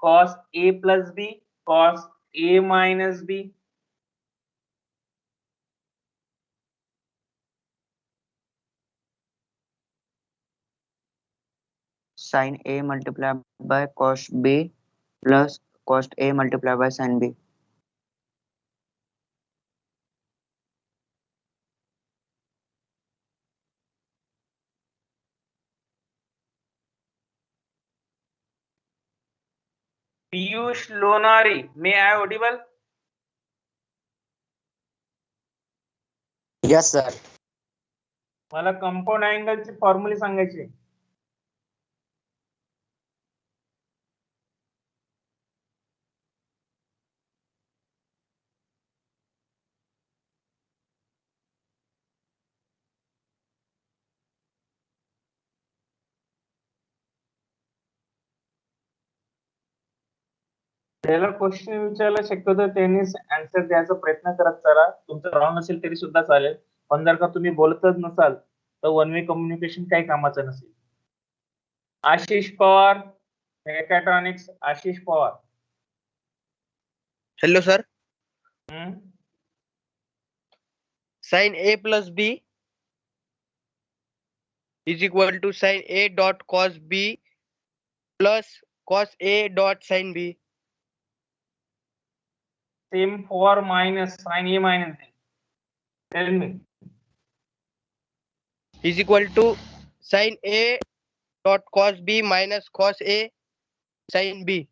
cos A plus B, cos A minus B. Sin A multiplied by cos B plus cos A multiplied by sin B. Piyush Lonari, may I audible? Yes, sir. मला compound अँगलची formula सांगायची. त्याला question विचारला शक्यतो त्यांनी answer द्यायचा प्रयत्न करत चला. तुमचं रॉंग असेल तरी सुद्धा चालेल, पण जर का तुम्ही बोलतच नसाल तर वन वे कम्युनिकेशन काही कामाचं नसेल. Ashish Pawar, mechatronics, Ashish Pawar. Hello sir. हम्म. Sin A plus B is equal to sin A dot cos B plus cos A dot sin B. Same for minus sin A minus B. Tell me. Is equal to sin A dot cos B minus cos A sin B.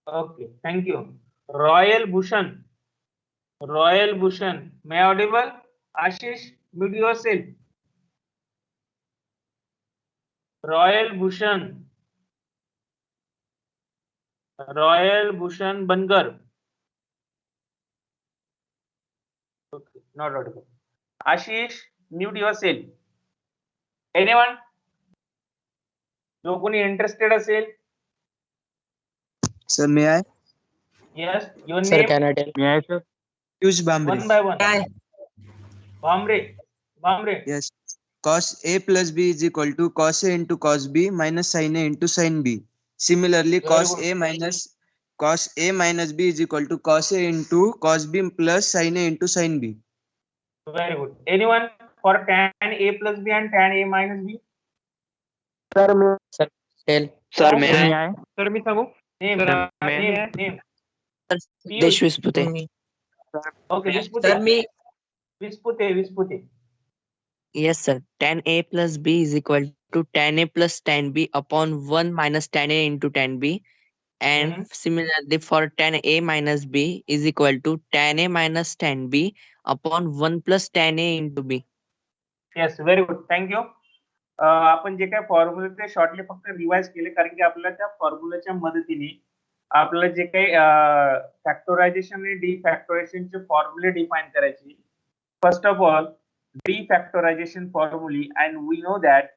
Okay, thank you. Royal Bhushan. Royal Bhushan. May I audible? Ashish, mute yourself. Royal Bhushan. Royal Bhushan Bangar. Okay, not audible. Ashish, mute yourself. Anyone? जो कोणी interested असेल. Sir, may I? Yes, your Sir, name. can I tell? May I, sir? Piyush Bhambre. One by one. Bhambre. Bhambre. Yes. Cos A plus B is equal to cos A into cos B minus sin A into sin B. Similarly, Very cos good. A minus B is equal to cos A into cos B plus sin A into sin B. Very good. Anyone for tan A plus B and tan A minus B? Sir, tell. Sir, Oh, may I? Sir, मी सांगू. Name. Name. Desh Vispute. Okay, Sir, me. Vispute. Yes, sir. Tan A plus B is equal to tan A plus tan B upon 1 minus tan A into tan B. And similarly for tan A minus B is equal to tan A minus tan B upon 1 plus tan A into B. Yes, very good. Thank you. आपण जे काही फॉर्म्युले ते shortly फक्त revise केले, कारण की आपल्याला त्या फॉर्म्युलेच्या मदतीने आपल्याला जे काही फॅक्टरायझेशन आणि डिफॅक्टरायझेशनचे फॉर्म्युले डिफाइन करायचे. First of all, defactorisation formulae, and we know that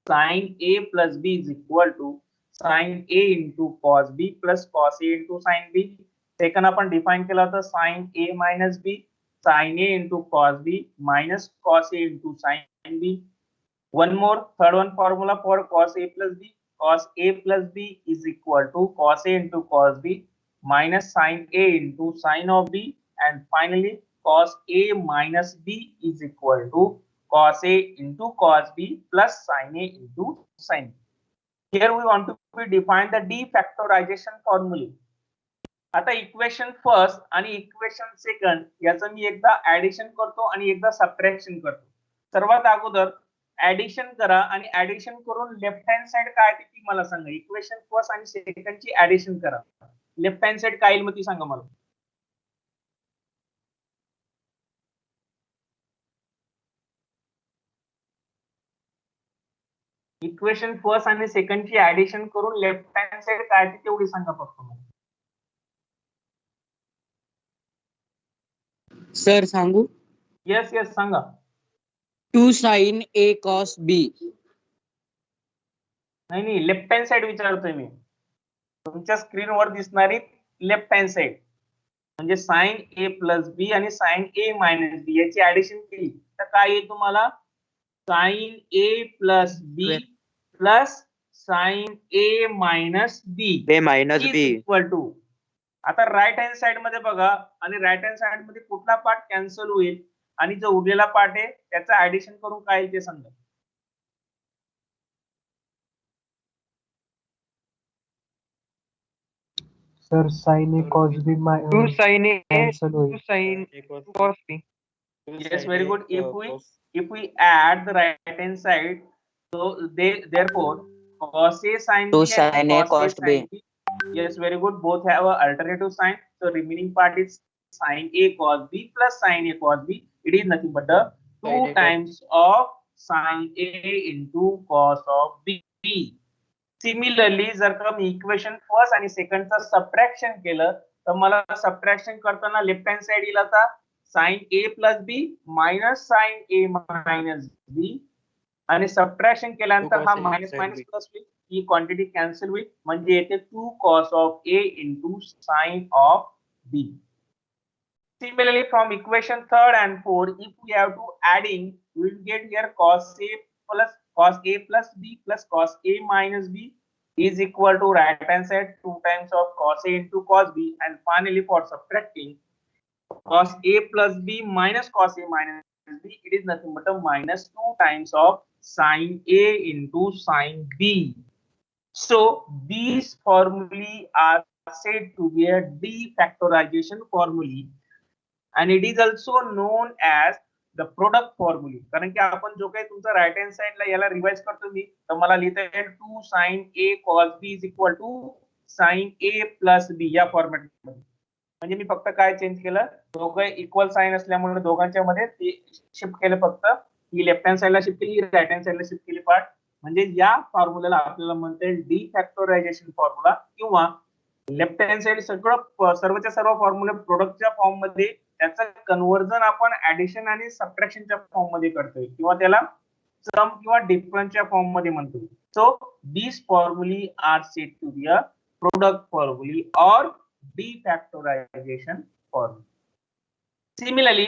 sin A plus B is equal to sin A into cos B plus cos A into sin B. Second आपण डिफाइन केला होता sin A minus B, sin A into cos B minus cos A into sin B. One more, third one formula for cos A plus B. Cos A plus B is equal to cos A into cos B minus sin A into sin of B. And finally, cos A minus B is equal to cos A into cos B plus sin A into sin B. Here we want to define the defactorization formula. आता equation first आणि equation second याचं मी एकदा addition करतो आणि एकदा subtraction करतो. सर्वात अगोदर ऍडिशन करा आणि ऍडिशन करून लेफ्ट हँड साइड काय आहे ती मला सांगा. इक्वेशन फर्स्ट आणि सेकंडची ऍडिशन करा. लेफ्ट हँड साइड काय येईल मग ती सांगा मला. इक्वेशन फर्स्ट आणि सेकंडची ऍडिशन करून लेफ्ट हँड साइड काय ती तेवढी सांगा फक्त मला. सर सांगू. येस सांगा. 2 sin A cos B. नाही, लेफ्ट हँड साइड विचारतोय मी. तुमच्या स्क्रीनवर दिसणारी लेफ्ट हँड साइड म्हणजे साइन A प्लस बी आणि साइन A मायनस बी याची ऍडिशन केली तर काय येईल तुम्हाला. Sine A plus B plus sine A minus B A minus is B. Equal to, आता राईट हँड साइड मध्ये बघा, आणि राईट हँड साइड मध्ये कुठला पार्ट कॅन्सल होईल आणि जो उरलेला पार्ट आहे त्याचं ऍडिशन करून काय येईल ते सांगा. Sir sine A cos B two sine A cancel two होईल. Sine cos B. Yes, very good. If we add the right hand side, so therefore cos A sin B Two and sin A cos cos B. sin B. Yes, very good. Both have a alternative sign. So remaining part is sin A cos B plus sin A cos B. It is nothing but the Sin A 2 cos times of sin A into cos of B. Similarly जर का मी equation first आणि सेकंडचं subtraction केलं तर मला subtraction करताना left hand side येईल आता sign A plus B minus sign A minus बी, आणि सबट्रॅक्शन केल्यानंतर हा cos A minus sin minus B. Plus होईल, ही क्वांटिटी कॅन्सल होईल, म्हणजे येते 2 cos of A into sin of B. Similarly, from equation third and fourth, if we have to adding, we will get here cos A plus B plus cos A minus B is equal to right hand side 2 times of cos A into cos B, and finally for subtracting cos A plus B minus cos A minus B, it is nothing but a minus 2 times of sin A into sin B. So these formulae are said to be a defactorization formulae, and it is also known as the product formula. कारण की आपण जो काही तुमचा right hand साइडला याला revise करतो मी, तर मला लिहिता येईल 2 sin A cos B is equal to sin A plus B या फॉर्मॅट मध्ये. म्हणजे मी फक्त काय चेंज केलं, दोघं इक्वल साइन असल्यामुळे दोघांच्या मध्ये ते शिफ्ट केलं, फक्त ही लेफ्ट हँड साइडला शिफ्ट केली, राईट हँड साइडला शिफ्ट केली पार्ट. म्हणजे या फॉर्म्युलाला आपल्याला म्हणता येईल डिफॅक्टोरायझेशन फॉर्म्युला, किंवा लेफ्ट हँड साइड सर्वच्या सर्व फॉर्म्युले प्रोडक्टच्या फॉर्म मध्ये त्याचं कन्व्हर्जन आपण ऍडिशन आणि सबट्रॅक्शनच्या फॉर्म मध्ये करतोय, किंवा त्याला सम किंवा डिफरन्सच्या फॉर्म मध्ये म्हणतोय. So these formulae are said to be a product formulae or defactorization formulae. Similarly,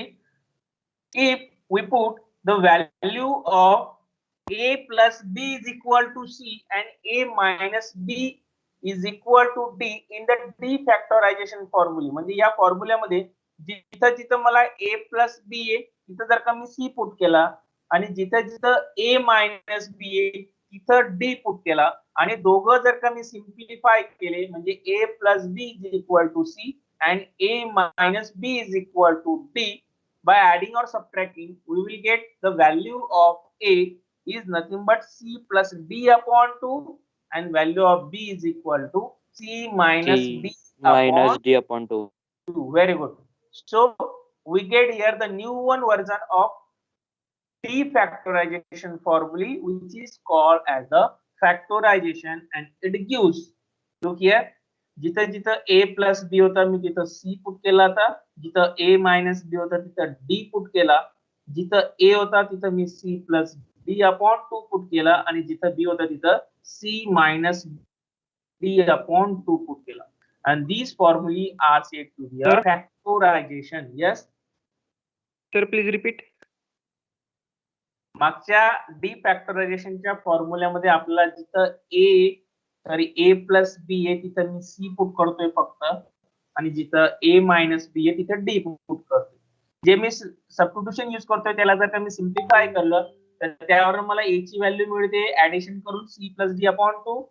if we put the value of A plus B is equal to C and A minus B is equal to D in the defactorization formula, म्हणजे या फॉर्म्युल्यामध्ये जिथं जिथं मला A plus बी आहे तिथं जर का मी C put केला, आणि जिथं जिथं A मायनस बी आहे तिथं D पुट केला, आणि दोघं जर का मी सिम्प्लिफाय केले म्हणजे A plus B is equal to C and A minus B is equal to D, by adding or subtracting we will get the value of A is nothing but C plus D upon 2, and value of B is equal to C minus D minus upon D upon 2. 2. Very good. So we get here the new one version of defactorization formula, which is called as the factorization, and it gives, look here, जिथं जिथं A plus बी होता मी तिथं C put केला था, जिथं A minus बी होता तिथं D put केला, जिथं A होता तिथं मी C plus D upon 2 put केला, आणि जिथं B होता तिथं C minus D upon 2 put केला. And these formulae are said to be a factorization. Yes. Sir, please repeat. मागच्या डिफॅक्टरायझेशनच्या फॉर्म्युल्यामध्ये आपल्याला जिथं ए प्लस बी आहे तिथं मी सी पुट करतोय फक्त, आणि जिथं ए मायनस बी आहे तिथं डी पुट करतोय. जे मी सबस्टिट्यूशन यूज करतोय त्याला जर का मी सिम्प्लिफाय करलं तर त्यावर मला ए ची व्हॅल्यू मिळते ऍडिशन करून सी प्लस डी अपॉन 2,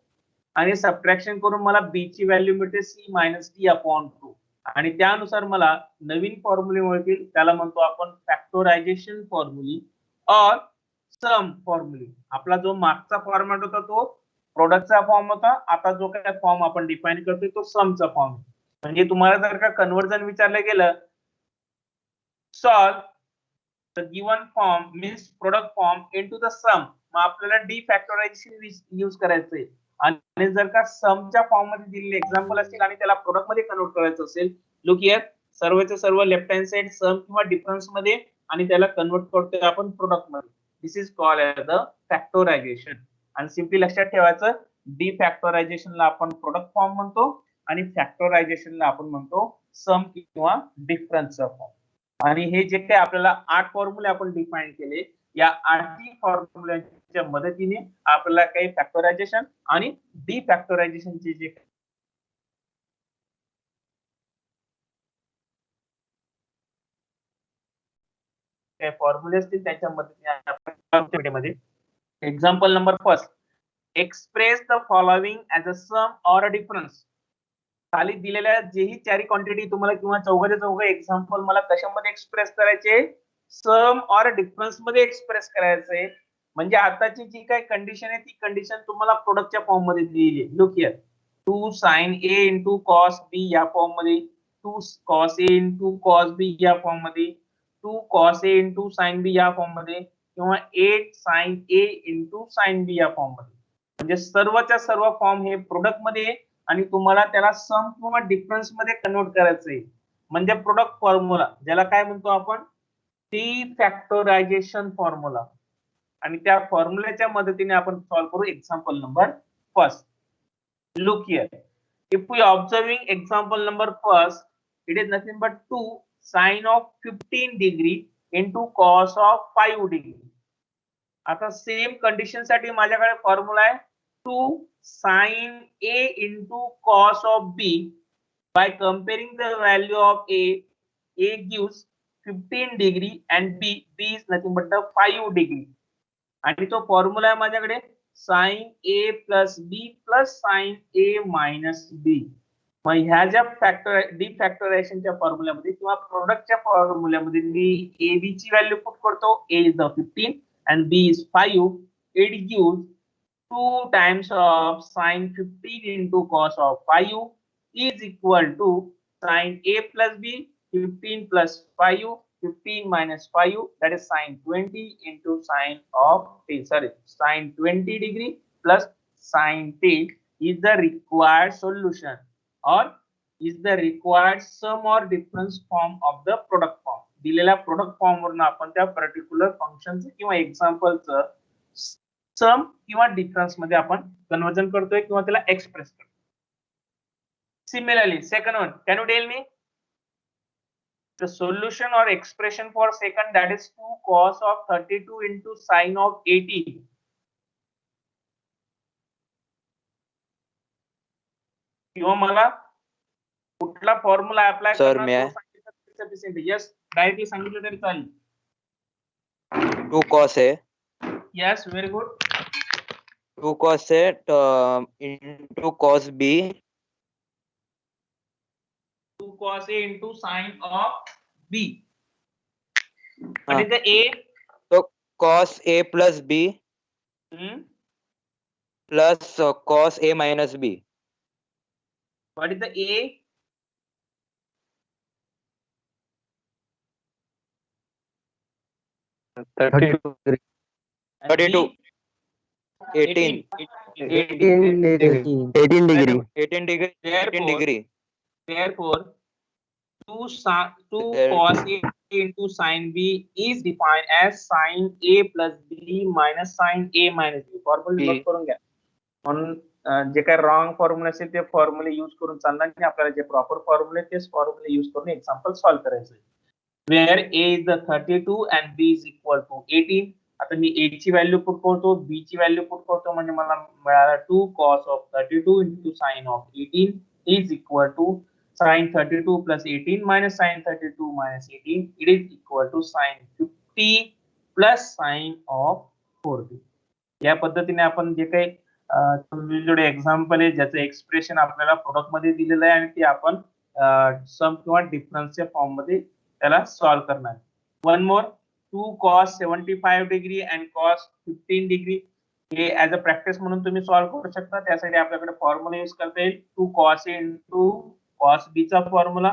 आणि सबट्रॅक्शन करून मला बी ची व्हॅल्यू मिळते सी मायनस डी अपॉन 2, आणि त्यानुसार मला नवीन फॉर्म्युले मिळतील, त्याला म्हणतो आपण फॅक्टोरायझेशन फॉर्म्युली और सम फॉर्म्युली. आपला जो मागचा फॉर्मॅट होता तो प्रोडक्टचा फॉर्म होता, आता जो काय फॉर्म आपण डिफाइन करतोय तो समचा फॉर्म. म्हणजे तुम्हाला जर का कन्व्हर्जन विचारलं गेलं, solve the given form means product form into the sum, मग आपल्याला डिफॅक्टोरायझेशन यूज करायचंय. आणि जर का समच्या फॉर्म मध्ये दिलेले एक्झाम्पल असतील आणि त्याला प्रोडक्ट मध्ये कन्वर्ट करायचं असेल, लुक हियर, सर्वचे सर्व लेफ्ट हँड साइड सम किंवा डिफरन्स मध्ये, आणि त्याला कन्वर्ट करतोय आपण प्रोडक्ट मध्ये. दिस इज कॉल्ड एज द फॅक्टोरायझेशन. आणि सिम्पली लक्षात ठेवायचं, डिफॅक्टोरायझेशनला आपण प्रोडक्ट फॉर्म म्हणतो, आणि फॅक्टोरायझेशनला आपण म्हणतो सम किंवा डिफरन्सचा फॉर्म. आणि हे जे काही आपल्याला 8 फॉर्म्युले आपण डिफाइन केले, या आधी फॉर्म्युलाच्या मदतीने आपल्याला काही फॅक्टरायझेशन आणि डिफॅक्टरायझेशनचे जे काही फॉर्म्युले असतील त्याच्या मदतीने आपण example number first, express the following as a sum or a difference. खाली दिलेल्या जेही चारी क्वांटिटी तुम्हाला किंवा चौघाचे चौघ एक्झाम्पल मला कशामध्ये एक्सप्रेस करायचे, सम ऑर डिफरन्स मध्ये एक्सप्रेस करायचंय. म्हणजे आताची जी काही कंडिशन आहे ती कंडिशन तुम्हाला प्रोडक्टच्या फॉर्म मध्ये दिलेली आहे. Look here, 2 sin A into cos B या फॉर्म मध्ये, 2 cos A into cos B या फॉर्म मध्ये, 2 cos A into sin B या फॉर्म मध्ये, किंवा 8 sin A into sin B या फॉर्म मध्ये. म्हणजे सर्वच्या सर्व फॉर्म हे प्रोडक्ट मध्ये आणि तुम्हाला त्याला सम किंवा डिफरन्स मध्ये कन्वर्ट करायचंय. म्हणजे प्रोडक्ट फॉर्म्युला, ज्याला काय म्हणतो आपण, डिफॅक्टरायझेशन फॉर्म्युला. आणि त्या फॉर्म्युल्याच्या मदतीने आपण सॉल्व्ह करू example number first. Look here, if we observing example number first, it is nothing but 2 sin of 15 degree into cos of 5 degree. आता सेम कंडिशन साठी माझ्याकडे फॉर्म्युला आहे 2 sin A into cos of B. By comparing the value of A gives 15 degree and B is nothing but the 5 degree. आणि तो formula आहे माझ्याकडे sin A plus B plus sin A minus B. मग ह्या ज्या डिफॅक्टरायझेशनच्या फॉर्म्युल्यामध्ये किंवा प्रोडक्टच्या फॉर्म्युल्यामध्ये मी A B ची value put करतो. A is the 15 and B is 5. It gives 2 times of sin 15 into cos of 5 is equal to sin A plus B, 15 plus 5, 15 minus 5, that is sin 20 into sin 20 degree plus sin 10 is the required solution or is the required sum or difference form of the product form. दिलेल्या product form वरून आपण त्या particular फंक्शनचं किंवा एक्झाम्पलचं सम किंवा difference मध्ये आपण conversion करतोय किंवा त्याला एक्सप्रेस करतोय. Similarly, second one, can you tell me the solution or expression for second, that is 2 cos of 32 into sin of 80. किंवा मला कुठला formula apply Sir, may I? Yes, directly सांगितलं तरी चालेल. 2 cos A. Yes, very good. 2 cos A into cos B. 2 cos A into sin of B. What is the A? So cos A plus B plus cos A minus B. What is the A? And 32. B? 18. 18 degree. 18 degree. 18 degree. Therefore, 2 There- cos A into sin B is defined as sin A plus B minus sin A minus B. Formula note करून घ्या. म्हणून जे काही wrong formula असेल ते फॉर्म्युले use करून चालणार नाही. आपल्याला जे प्रॉपर फॉर्म्युले तेच फॉर्म्युले यूज करून एक्झाम्पल सॉल्व्ह करायचं. Where A is the 32 and B is equal to 18. आता मी A ची व्हॅल्यू पुट करतो, B ची व्हॅल्यू पुट करतो, म्हणजे मला मिळाला 2 cos of 32 into sin of 18 is equal to sin 32 plus 18 minus sin 32 minus 18. It is equal to sin 50 plus sin of 40. या पद्धतीने आपण जे काही तुमच्याकडे एक्झाम्पल आहे ज्याचं एक्सप्रेशन आपल्याला प्रोडक्ट मध्ये दिलेलं आहे आणि ते आपण सम किंवा डिफरन्सच्या फॉर्म मध्ये त्याला सॉल्व्ह करणार. One more, 2 cos 75 degree and cos 15 degree हे ऍज अ प्रॅक्टिस म्हणून तुम्ही सॉल्व्ह करू शकता. त्यासाठी आपल्याकडे फॉर्म्युला यूज करता येईल 2 cos A into cos B चा फॉर्म्युला.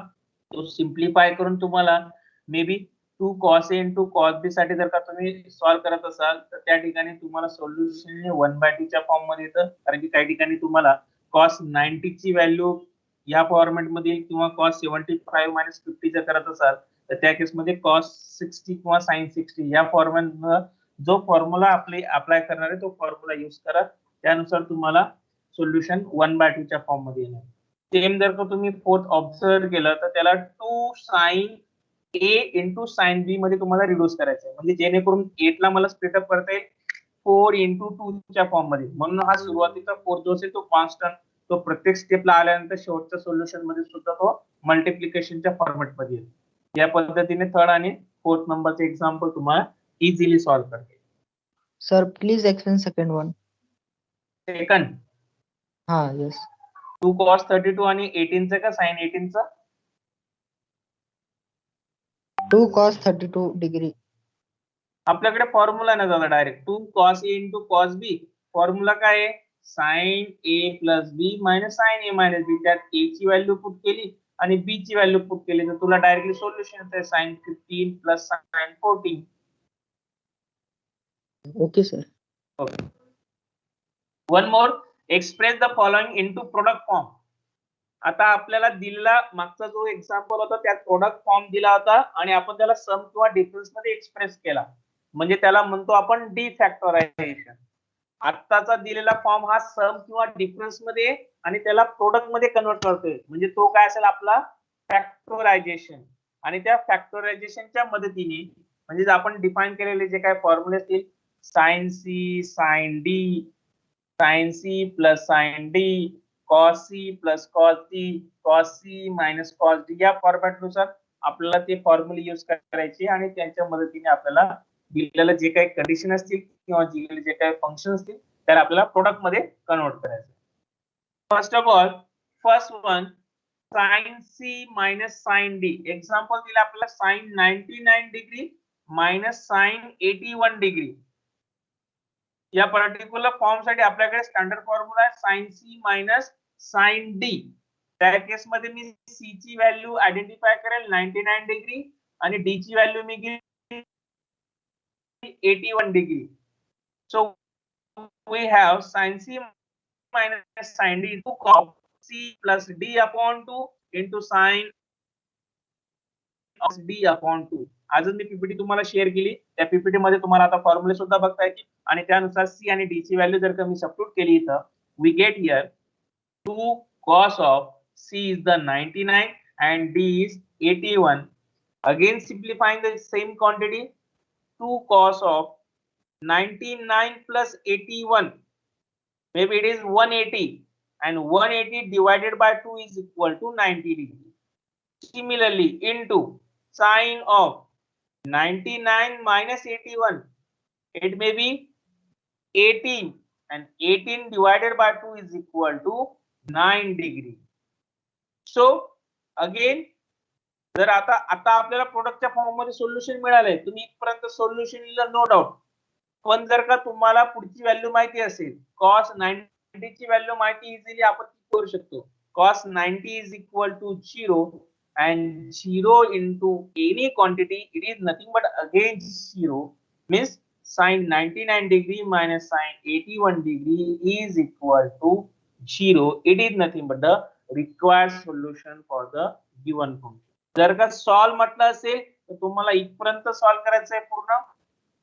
तो सिम्प्लिफाय करून तुम्हाला may be 2 cos A into cos B साठी जर का तुम्ही सॉल्व्ह करत असाल तर त्या ठिकाणी तुम्हाला सोल्युशन 1/2 च्या फॉर्म मध्ये येतं. कारण की काही ठिकाणी तुम्हाला cos 90 ची व्हॅल्यू या फॉर्मॅट मध्ये किंवा cos 75 minus 50 जर करत असाल तर त्या केसमध्ये cos 60 किंवा sin 60 या फॉर्मॅट जो फॉर्म्युला अप्लाय करणार आहे तो फॉर्म्युला यूज करा. त्यानुसार तुम्हाला सोल्युशन 1/2 च्या फॉर्म मध्ये येणार. सेम जर का तुम्ही फोर्थ ऑब्झर्व केलं तर त्याला 2 sin ए इंटू साइन बी मध्ये तुम्हाला रिड्यूस करायचं आहे, म्हणजे जेणेकरून 8 ला मला स्प्लिटअप करता येईल 4 इंटू 2 च्या फॉर्म मध्ये. म्हणून हा सुरुवातीचा 4 जो असेल तो कॉन्स्टंट, तो प्रत्येक स्टेपला आल्यानंतर शेवटच्या सोल्युशन मध्ये सुद्धा तो मल्टिप्लिकेशनच्या फॉर्मॅट मध्ये येईल. या पद्धतीने थर्ड आणि फोर्थ नंबरचे एक्झाम्पल तुम्हाला इझिली सॉल्व्ह करते. Sir, please explain second one. Second Yes. 2 cos 32 आणि 18 चं का साइन 18 चं? 2 cos 32 degree. आपल्याकडे फॉर्म्युला नाही झाला direct 2 cos a into cos b. Formula काय आहे? Sine a plus B minus sine a minus B. त्यात a ची व्हॅल्यू पुट केली आणि b ची व्हॅल्यू पुट केली तर तुला डायरेक्टली सोल्युशन येते sine 15 plus sine 14. Okay, sir. Okay. One more. Express the following into product form. आता आपल्याला दिलेला मागचा जो एक्झाम्पल होता त्यात प्रोडक्ट फॉर्म दिला होता आणि आपण त्याला सम किंवा डिफरन्स मध्ये एक्सप्रेस केला, म्हणजे त्याला म्हणतो आपण डी फॅक्टरायझेशन. आत्ताचा दिलेला फॉर्म हा सम किंवा डिफरन्स मध्ये आणि त्याला प्रोडक्ट मध्ये कन्वर्ट करतोय, म्हणजे तो काय असेल आपला फॅक्टरायझेशन. आणि त्या फॅक्टरायझेशनच्या मदतीने म्हणजे आपण डिफाइन केलेले जे काय फॉर्म्युले असतील sine C sine D, sine C plus sine D, cos c plus cos d, cos c minus cos d, या फॉर्मॅट नुसार आपल्याला ते फॉर्म्युले यूज करायचे आणि त्यांच्या मदतीने आपल्याला दिलेलं जे काही कंडिशन असतील किंवा दिलेले जे काही फंक्शन असतील त्याला आपल्याला प्रोडक्ट मध्ये कन्वर्ट करायचं. First of all first one sine C minus sine D. Example दिलं आपल्याला sine 99 degree minus sine 81 degree. या पर्टिक्युलर फॉर्म साठी आपल्याकडे स्टँडर्ड फॉर्म्युला आहे sine C minus sine D. त्या केस मध्ये मी सी ची व्हॅल्यू आयडेंटिफाय करेल 99 डिग्री आणि डी ची व्हॅल्यू मी घेईल 81 degree. So we have sine C minus sine D two cos C plus D upon 2 into sine D upon 2. अजून मी पीपीटी तुम्हाला शेअर केली, त्या पीपीटी मध्ये तुम्हाला आता फॉर्म्युले सुद्धा बघता येतील आणि त्यानुसार सी आणि डी ची व्हॅल्यू जर का मी सबस्टिट्यूट केली इथं we get here 2 cos of c is the 99 and d is 81. Again simplifying the same quantity, 2 cos of 99 plus 81, maybe it is 180 and 180 divided by 2 is equal to 90 degree. Similarly into sine of 99 minus 81, it may be 18 and 18 divided by 2 is equal to 9 degree. So again जर आता आपल्याला प्रोडक्टच्या form मध्ये solution मिळालंय, तुम्ही इथपर्यंत solution लिहिलं no doubt. पण जर का तुम्हाला पुढची व्हॅल्यू माहिती असेल cos 90 ची व्हॅल्यू माहिती इझिली आपण करू शकतो. cos 90 is equal to 0 and 0 into any quantity, it is nothing but again 0, means sin 99 degree minus sin 81 degree is equal to 0. It is nothing but the required solution for the given function. जर का solve म्हटलं असेल तर तुम्हाला इथपर्यंत solve करायचं आहे पूर्ण.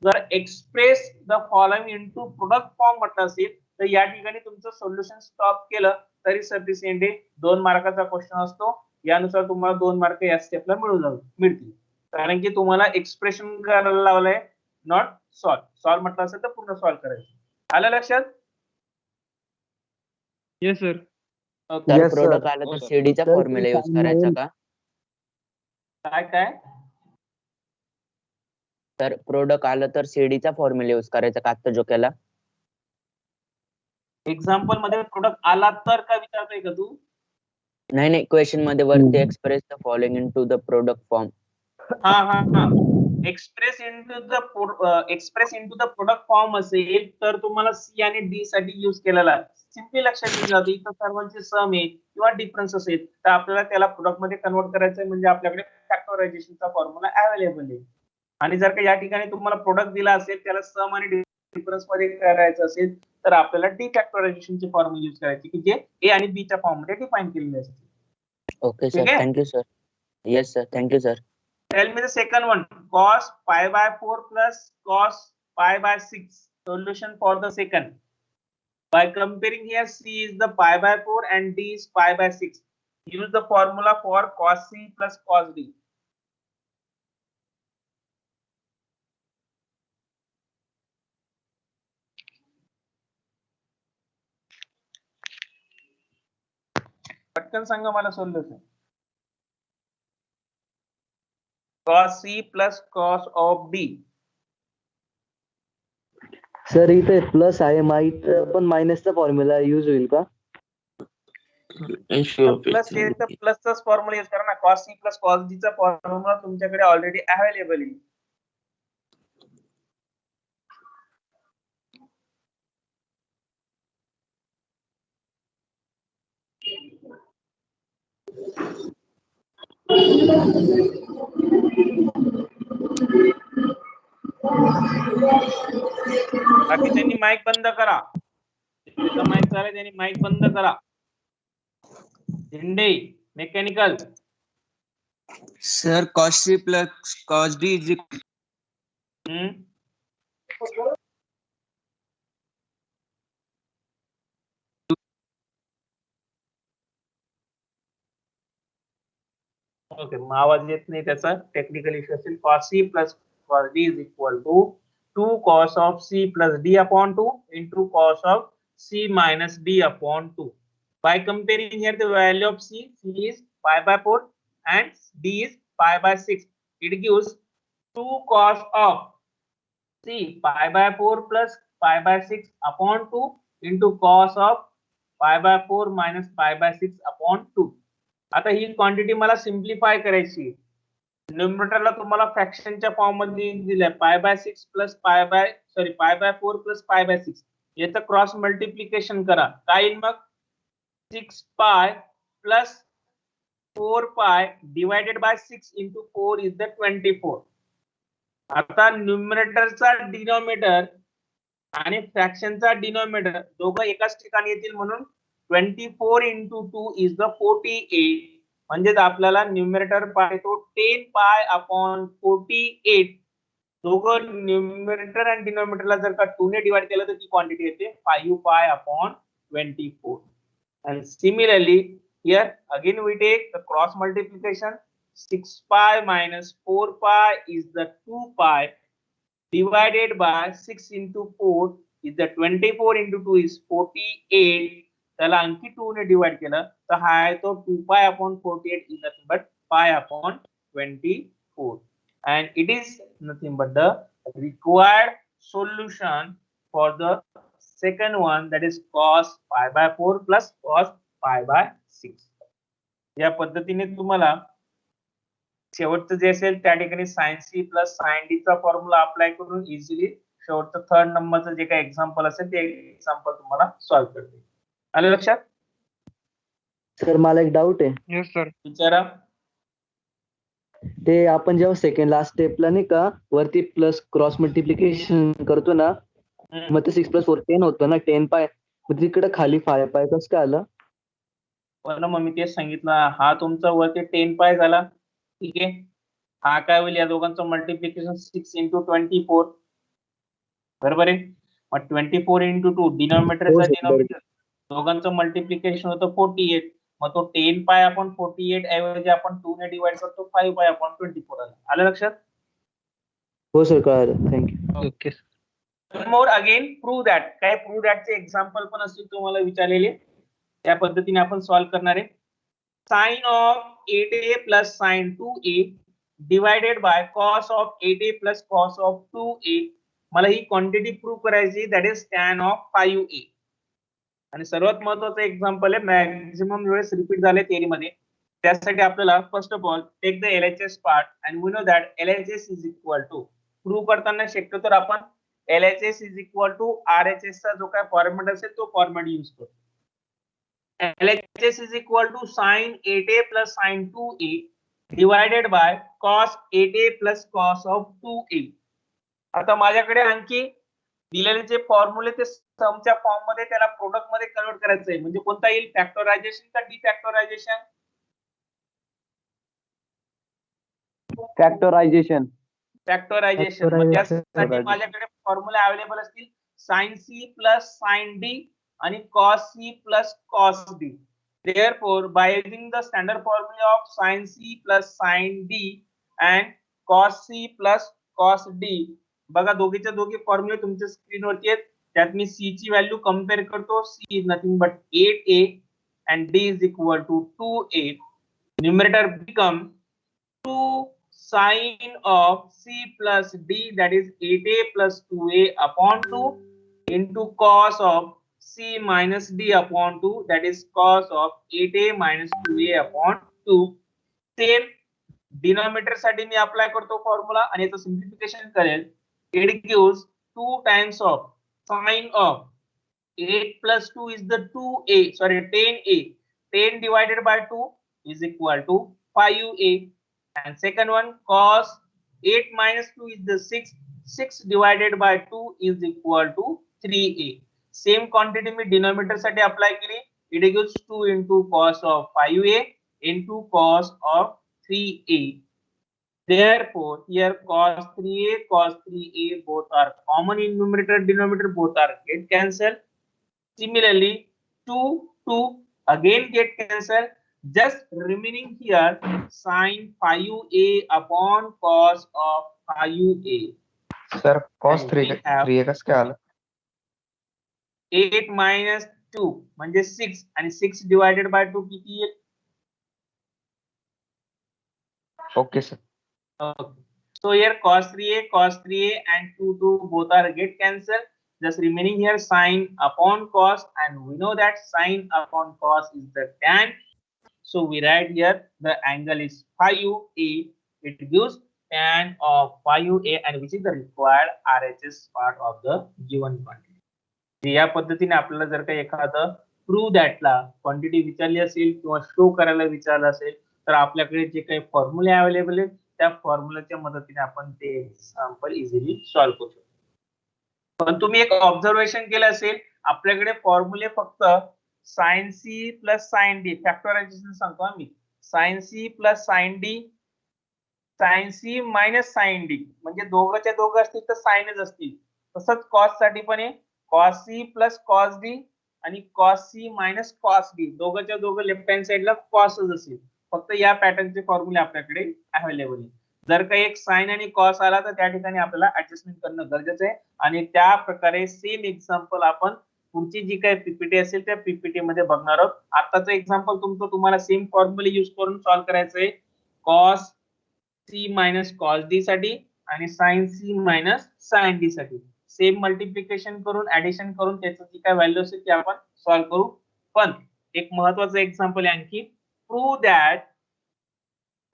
जर express the following into product form म्हटलं असेल तर या ठिकाणी तुमचं सोल्युशन स्टॉप केलं तरी सफिशियंट आहे. 2 मार्काचा क्वेश्चन असतो, यानुसार तुम्हाला 2 मार्क या स्टेपला मिळतील, कारण की तुम्हाला एक्सप्रेशन करायला लावलंय, नॉट सॉल्व. सॉल्व म्हटलं असेल तर पूर्ण सॉल्व करायचं. आलं लक्षात? Yes sir. तर प्रोडक्ट आलं तर सीडीचा फॉर्म्युला यूज करायचा का? काय तर प्रोडक्ट आलं तर सीडीचा फॉर्म्युला यूज करायचा का आता जो केला? एक्झाम्पल मध्ये प्रोडक्ट आला तर का विचारतोय का तू? नाही क्वेश्चन मध्ये वरती express the following into the product form. हा express into the product form असेल तर तुम्हाला सी आणि डी साठी यूज केलेला सिम्पली लक्षात घेऊन जातो. इथं सर्वांचे सम आहे किंवा डिफरन्स असेल तर आपल्याला त्याला प्रोडक्ट मध्ये कन्वर्ट करायचं आहे, म्हणजे आपल्याकडे फॅक्टरायझेशनचा फॉर्म्युला अवेलेबल आहे. आणि जर का या ठिकाणी तुम्हाला प्रोडक्ट दिला असेल त्याला सम आणि डिफरन्स मध्ये करायचं असेल तर आपल्याला डी फॅक्टरायझेशनचे फॉर्म्युला यूज करायचे की जे ए आणि बी च्या फॉर्म मध्ये डिफाइन केलेले असते. Okay sir, thank you sir. Yes sir, thank you sir. Tell me the second one. Cos pi by 4 plus cos pi by 6. Solution for the second. By comparing here, C is the pi by 4 and D is pi by 6. Use the formula for cos C plus cos D. पटकन सांगा मला सोल्युशन. Cos C plus cos of D. Sir इथे plus आहे माहित पण मायनसचा formula use होईल का? प्लस प्लसचाच फॉर्म्युला यूज करा ना. Cos C plus cos D चा फॉर्म्युला तुमच्याकडे ऑलरेडी अवेलेबल आहे. बाकीच्यांनी माईक बंद करा. माईक चालू त्यांनी माईक बंद करा. झेंडे mechanical. Sir cos c plus cos d is okay, मग आवाज येत नाही त्याचा. टेक्निकल इश्यू असेल. cos c plus cos d is equal to 2 cos of c plus d upon 2 into cos of c minus d upon 2. By comparing here the value of c is pi by 4 and d is pi by 6. It gives 2 cos of c pi by 4 plus pi by 6 upon 2 into cos of pi by 4 minus pi by 6 upon 2. आता ही quantity मला simplify करायची. न्यूमरेटरला तुम्हाला फ्रॅक्शनच्या form मध्ये दिलंय pi by 6 plus pi by 4 plus pi by 6. याचं cross multiplication करा. काय येईल मग? 6 पाय प्लस 4 पाय divided by 6 into 4 is the 24. आता न्यूमरेटरचा डिनॉमिनेटर आणि फ्रॅक्शनचा डिनॉमिनेटर दोघं एकाच ठिकाणी येतील म्हणून 24 into 2 is the 48. म्हणजे आपल्याला न्यूमरेटर पाय तो 10 पाय अपॉन 48. दोघं न्यूमरेटर आणि डिनॉमिनेटरला जर का 2 ने डिवाइड केलं तर ती क्वांटिटी येते 5 pi upon 24. And similarly here again we take the cross multiplication. 6 pi minus 4 pi is the 2 pi divided by 6 into 4 is the 24 into 2 is 48. त्याला आणखी 2 ने डिवाइड केलं तर हा आहे तो 2 pi upon 48 is nothing but pi upon 24. And it is nothing but the required solution for the second one, that is cos pi by 4 plus cos pi by 6. या पद्धतीने तुम्हाला शेवटचं जे असेल त्या ठिकाणी sin c plus sin d चा formula apply करून इझिली शेवटचं 3rd नंबरचं जे काही एक्झाम्पल असेल ते एक्झाम्पल तुम्हाला सॉल्व्ह करते. आलं लक्षात? सर मला एक डाऊट आहे. Yes sir. विचारा. ते आपण जेव्हा सेकंड लास्ट स्टेपला नाही का वरती प्लस क्रॉस मल्टिप्लिकेशन करतो ना, मग ते 6 + 4 10 होतं ना, 10 पाय. मग तिकडे खाली 5 पाय कसं काय आलं? पण मग मी तेच सांगितलं, हा तुमचा वरती 10 पाय झाला. ठीक आहे. हा काय होईल? या दोघांचं मल्टिप्लिकेशन 6 into 24. बरोबर आहे. मग 24 into 2 डिनॉमिनेटरचा डिनॉमिनेटर दोघांचं मल्टिप्लिकेशन होतं 48. मग तो 10 पाय अपॉन 48 ऐवजी आपण 2 ने डिवाइड करतो 5 पाय अपॉन 24 आला. आलं लक्षात? हो सर, कळालं. Thank you. Okay. More again prove that. काय प्रूव्ह दॅटचे एक्झाम्पल पण असतील तुम्हाला विचारलेले, त्या पद्धतीने आपण सॉल्व्ह करणार आहे. Sine of 8a plus sine 2a divided by cos of 8a plus cos of 2a. मला ही क्वांटिटी प्रूव्ह करायची, that is tan of 5a. आणि सर्वात महत्वाचं एक्झाम्पल आहे, मॅक्झिमम वेळेस रिपीट झाले थिअरी मध्ये. त्यासाठी आपल्याला first of all take the LHS part and we know that LHS is equal to, prove करताना शक्यतो आपण LHS is equal to RHS चा जो काय फॉर्मॅट असेल तो फॉर्मॅट यूज करतो. LHS is equal to sine 8a plus sine 2a divided by cos 8a plus cos of 2a. आता माझ्याकडे आणखी दिलेले जे फॉर्म्युले ते समच्या फॉर्म मध्ये त्याला प्रोडक्ट मध्ये कन्वर्ट करायचं आहे. म्हणजे कोणता येईल? फॅक्टरायझेशन का डिफॅक्टरायझेशन? फॅक्टरायझेशन. फॅक्टरायझेशन. मग त्यासाठी माझ्याकडे फॉर्म्युला अवेलेबल असतील sin c plus sin d आणि cos c plus cos d. Therefore, by using the standard formula of sin c plus sin d and cos c plus cos d, बघा दोघीच्या दोघी फॉर्म्युले तुमच्या स्क्रीनवरती आहेत. त्यात मी c ची value compare करतो. c is nothing but 8a and d is equal to 2a. Numerator become 2 sine of c plus d, that is 8a plus 2a upon 2 into cos of c minus d upon 2, that is cos of 8a minus 2a upon 2. Same denominator साठी मी apply करतो formula आणि याचं simplification करेल. It gives 2 times of sine of 8 plus 2 is the 2a, sorry 10a. 10 divided by 2 is equal to 5a. And second one, cos 8 minus 2 is the 6. 6 divided by 2 is equal to 3a. Same quantity में denominator साठी apply केली. It gives 2 into cos of 5a into cos of 3a. Therefore, here cos 3a both are common in numerator, denominator both are get cancelled. Similarly, 2 again get cancelled. Just remaining here sin 5a upon cos of 5a. Sir cos And we 3 कसं काय आलं? 8 minus 2 म्हणजे 6 आणि 6 divided by 2 किती येईल? Okay sir. Okay. So here cos 3a and 2 both are get cancelled. Just remaining here sin upon cos, and we know that sin upon cos is the tan. So we write here the angle is 5a. It gives tan of 5a, and which is the required RHS part of the given quantity. या पद्धतीने आपल्याला जर काही एखादं prove दॅटला quantity विचारली असेल किंवा show करायला विचारलं असेल तर आपल्याकडे जे काही फॉर्म्युले अवेलेबल आहेत त्या फॉर्म्युलाच्या मदतीने आपण ते एक्झाम्पल इझिली सॉल्व्ह करू शकतो. पण तुम्ही एक ऑब्झर्वेशन केलं असेल, आपल्याकडे फॉर्म्युले फक्त sine C plus sine D, factorization सांगतो आम्ही, sine C plus sine D, sine C minus sine D, म्हणजे दोघंच्या दोघं असतील तर साइनच असतील. तसंच कॉस साठी पण आहे, cos C plus cos D आणि cos C minus cos D, दोघंच्या दोघं लेफ्ट हँड साइडला कॉसच असेल. फक्त या पॅटर्नचे फॉर्म्युले आपल्याकडे अवेलेबल आहे. जर काही एक साइन आणि कॉस आला तर त्या ठिकाणी आपल्याला ऍडजस्टमेंट करणं गरजेचं आहे. आणि त्या प्रकारे सेम एक्झाम्पल आपण पुढची जी काही पीपीटी असेल त्या पीपीटी मध्ये बघणार आहोत. आताचं एक्झाम्पल तुम्हाला सेम फॉर्म्युले यूज करून सॉल्व्ह करायचं आहे. Cos C minus cos D साठी आणि sine C minus sine D साठी सेम मल्टिप्लिकेशन करून ऍडिशन करून त्याची जी काय व्हॅल्यू असेल ती आपण सॉल्व्ह करू. पण एक महत्वाचं एक्झाम्पल आहे आणखी, prove that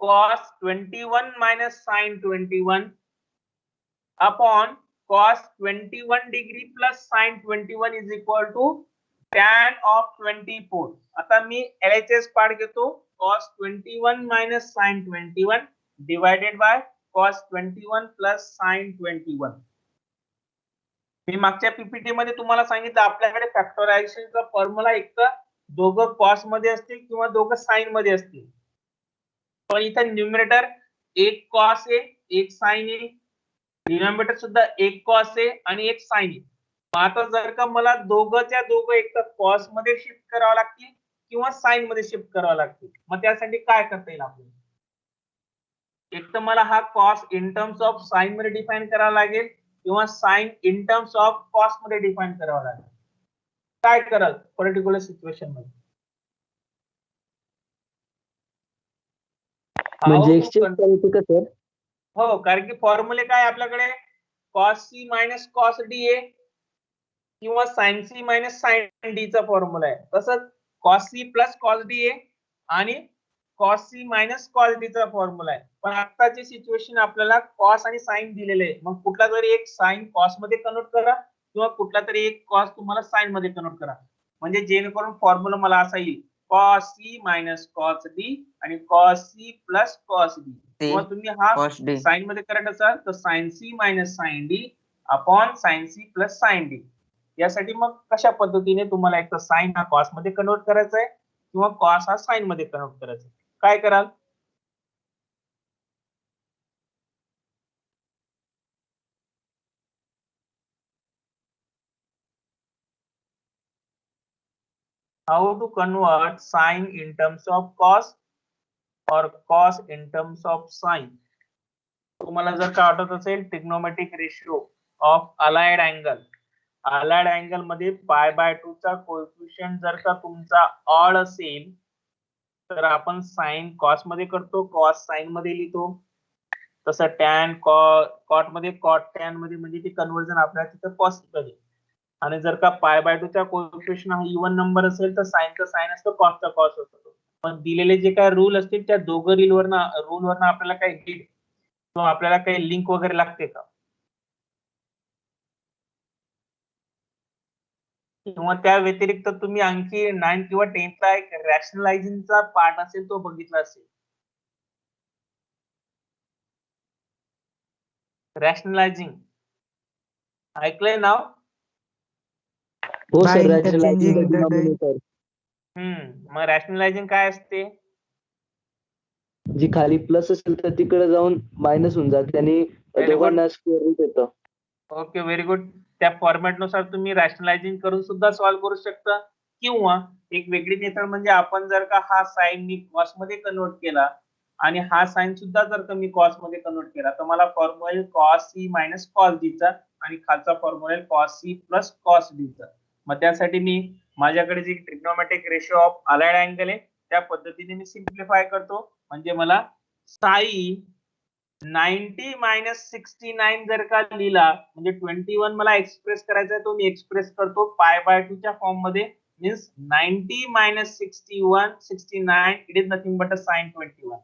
cos 21 minus sin 21 upon cos 21 degree plus sin 21 is equal to tan of 24. आता मी LHS पार्ट घेतो, cos 21 minus sin 21 divided by cos 21 plus sin 21. मी मागच्या पीपीटी मध्ये तुम्हाला सांगितलं आपल्याकडे फॅक्टरायझेशनचा फॉर्म्युला एक तर दोघं कॉस मध्ये असतील किंवा दोघं साइन मध्ये असतील. पण इथं न्यूमरेटर एक कॉस आहे एक साइन आहे, डिनॉमिनेटर सुद्धा एक कॉस आहे आणि एक साइन आहे. आता जर का मला दोघंच्या दोघं एक तर कॉस मध्ये शिफ्ट करावं लागतील किंवा साइन मध्ये शिफ्ट करावं लागतील. मग त्यासाठी काय करता येईल आपल्याला, एक तर मला हा cos in terms of sine मध्ये डिफाइन करावा लागेल किंवा sine in terms of cos मध्ये डिफाइन करावं लागेल. काय कराल पर्टिक्युलर सिच्युएशन मध्ये, म्हणजे एक्सचेंज करायचं का सर? हो, कारण की फॉर्म्युले काय आपल्याकडे cos C minus cos D आहे किंवा sine C minus sine D चा फॉर्म्युला आहे. तसंच cos C plus cos D आहे आणि cos C minus cos D चा फॉर्म्युला आहे. पण आताची सिच्युएशन आपल्याला कॉस आणि साइन दिलेले आहे. मग कुठला तरी एक साइन कॉस मध्ये कन्वर्ट करा किंवा कुठला तरी एक कॉस तुम्हाला साइन मध्ये कन्वर्ट करा, म्हणजे जेणेकरून फॉर्म्युला मला असा येईल cos C minus cos D आणि cos C plus cos D. किंवा तुम्ही हा साइन मध्ये करत असाल तर sine C minus sine D upon sine C plus sine D. यासाठी मग कशा पद्धतीने तुम्हाला एक तर साइन हा कॉस मध्ये कन्वर्ट करायचा आहे किंवा कॉस हा साइन मध्ये कन्वर्ट करायचा आहे. काय कराल, how to convert sine in terms of cos or cos in terms of sine. तुम्हाला जर का आठवत असेल trigonometric ratio of allied angle, allied angle मध्ये पाय बाय 2 चा कोएफिशियंट जर का तुमचा ऑड असेल तर आपण साइन कॉस मध्ये करतो, कॉस साइन मध्ये लिहितो. तसं टॅन कॉट मध्ये कॉट टॅन मध्ये म्हणजे ते कन्वर्जन आपल्याला तिथं पॉसिबल आहे. आणि जर का पाय बाय 2 चा कोएफिशियंट हा इव्हन नंबर असेल तर साइनचा साइन असतो, कॉसचा कॉस होतो. पण दिलेले जे काय रूल असतील त्या दोघं रूलवरनं आपल्याला काही लीड किंवा आपल्याला काही लिंक वगैरे लागते का? किंवा त्या व्यतिरिक्त तुम्ही आणखी 9 किंवा 10 चा एक रॅशनलायझिंगचा पार्ट असेल तो बघितला असेल. रॅशनलायझिंग ऐकलंय नाव? हो By sir, interchanging the denominator मग रॅशनलायझिंग काय असते? जी खाली प्लस असेल तर तिकडे जाऊन मायनस होऊन जाते आणि Very good. दोघांना स्क्वेअर रूट येतं. Okay, very good. त्या फॉर्मॅट नुसार तुम्ही रॅशनलायझिंग करून सुद्धा सॉल्व्ह करू शकता. किंवा एक वेगळी मेथड म्हणजे आपण जर का हा साइन मी कॉस मध्ये कन्वर्ट केला आणि हा साइन सुद्धा जर का मी कॉस मध्ये कन्वर्ट केला तर मला फॉर्म्युला येईल cos C minus cos D चा आणि खालचा फॉर्म्युला येईल cos C plus cos D चा. मग त्यासाठी मी माझ्याकडे जी trigonometric ratio of allied angle आहे त्या पद्धतीने मी सिम्प्लिफाय करतो. म्हणजे मला साइन 90 मायनस 69 जर का लिहिला म्हणजे 21 मला एक्सप्रेस करायचा आहे तो मी एक्सप्रेस करतो पाय बाय 2 च्या फॉर्म मध्ये. Means 90 minus 69 it is nothing but a sine 21.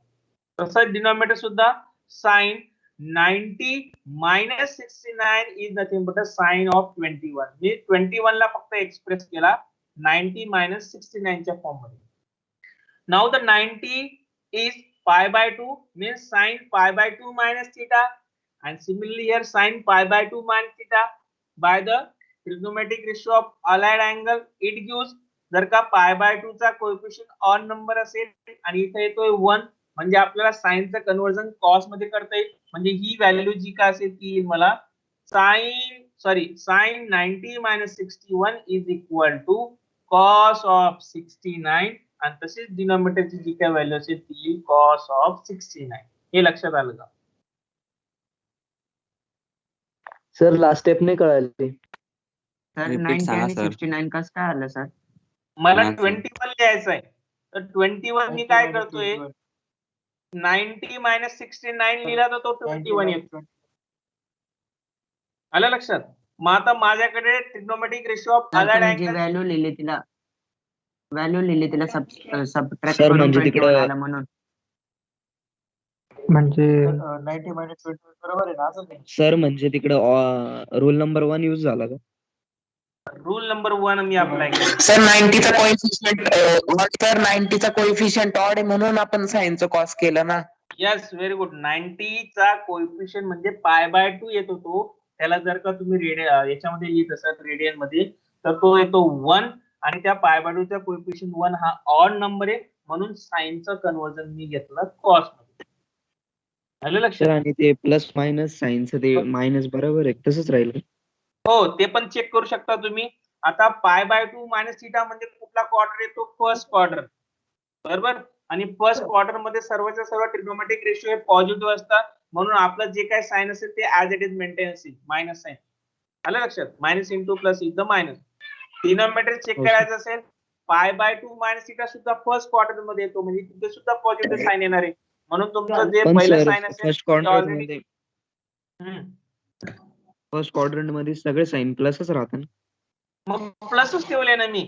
तसंच डिनॉमिनेटर सुद्धा sine 90 minus 69 is nothing but a sine of 21. मी 21 ला फक्त एक्सप्रेस केला 90 मायनस 69 च्या फॉर्म मध्ये. Now the 90 is pi by 2 means sin pi by 2 minus theta, and similarly here sin pi by 2 minus theta by the trigonometric ratio of allied angle it gives जर का pi by 2 चा coefficient odd number असेल आणि इथे येतोय 1 म्हणजे आपल्याला साइनचं conversion cos मध्ये करता येईल. म्हणजे ही व्हॅल्यू जी काय असेल ती मला sin 90 minus 61 is equal to cos of 69 आणि तसेच डिनॉमिनेटरची जी काय व्हॅल्यू असेल ती कॉस ऑफ 69. हे लक्षात आलं का? सर लास्ट स्टेप नाही कळाली. सर Repeat 90 सांगा, आणि sir. 69 कसं काय आलं सर? मला नाही, sir. 21 लिहायचं आहे तर 21 मी काय करतोय 90 मायनस 69 लिहिला तर तो 21 येतो. आलं लक्षात? मग आता माझ्याकडे trigonometric ratio of sir allied तुम्ही जी अँगल व्हॅल्यू लिहिली तिला सबट्रॅक्ट Sir, करून म्हणजे 21 तिकडं- आलं म्हणून. म्हणजे 90 मायनस 21 बरोबर आहे ना? असं सर म्हणजे तिकडे रोल नंबर 1 यूज झाला का? रूल नंबर 1 मी अप्लाय केला. सर 90 चा कोएफिशियंट ऑड आहे म्हणून आपण साइनचं कॉस केलं ना. Yes, very good. 90 चा कोएफिशियंट म्हणजे पाय बाय 2 येतो तो. त्याला जर का तुम्ही याच्यामध्ये लिहित असाल रेडियन मध्ये तर तो येतो 1 आणि त्या पाय बाय 2 चा कोएफिशियंट 1 हा ऑड नंबर आहे म्हणून साइनचं कन्वर्जन मी घेतलं कॉस मध्ये. आलं सर लक्षात? आणि ते प्लस मायनस साइनचं ते मायनस बरोबर आहे तसंच राहील. हो, ते पण चेक करू शकता तुम्ही. आता पाय बाय 2 मायनस थिटा म्हणजे कुठला क्वाड्रंट येतो? First quadrant. बरोबर? आणि फर्स्ट क्वार्टर मध्ये सर्वच्या सर्व ट्रिग्नोमेट्रिक रेशो हे पॉझिटिव्ह असतात म्हणून आपलं जे काही साइन असेल ते ऍज इट इज मेंटेन असेल मायनस साइन. आलं लक्षात? Minus into plus is the minus. Denominator check हो, करायचं असेल पाय बाय 2 मायनस थिटा सुद्धा फर्स्ट क्वार्टर मध्ये येतो म्हणजे तिथे सुद्धा पॉझिटिव्ह साइन येणार आहे म्हणून तुमचं जे पण पहिलं सर साइन असेल फर्स्ट ते क्वाड्रंट ऑलरेडी मध्ये फर्स्ट क्वाड्रंट मध्ये सगळे साइन प्लसच राहतात ना. मग प्लसच ठेवले ना मी.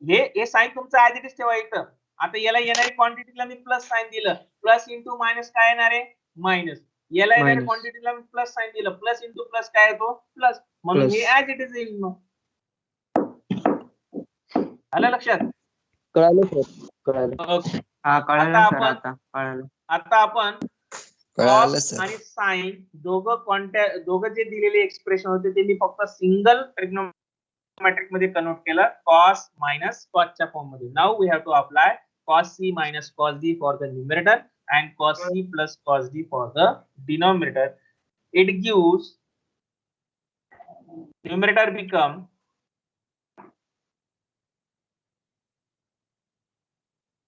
हे साइन तुमचं ऍज इट इज ठेवा इथं. आता याला येणारी क्वांटिटीला मी प्लस साइन दिलं. प्लस इंटू मायनस काय येणार आहे? मायनस. याला येणाऱ्या Minus. क्वांटिटीला मी प्लस साइन दिलं. प्लस इंटू प्लस काय येतो? प्लस. म्हणून हे Plus. ऍज इट इज येईल मग. आलं लक्षात? कळालं सर, कळालं. ओके. हा कळलं आता सर, आपण- आता कळलं. आता आपण कळालं cos सर. आणि साइन दोघं जे दिलेले एक्सप्रेशन होते ते मी फक्त सिंगल ट्रिग्नोमेट्रिक मध्ये कन्वर्ट केलं cos मायनस कॉसच्या फॉर्म मध्ये. Now we have to apply cos c minus cos d for the numerator and cos c plus cos d for the denominator. It gives numerator become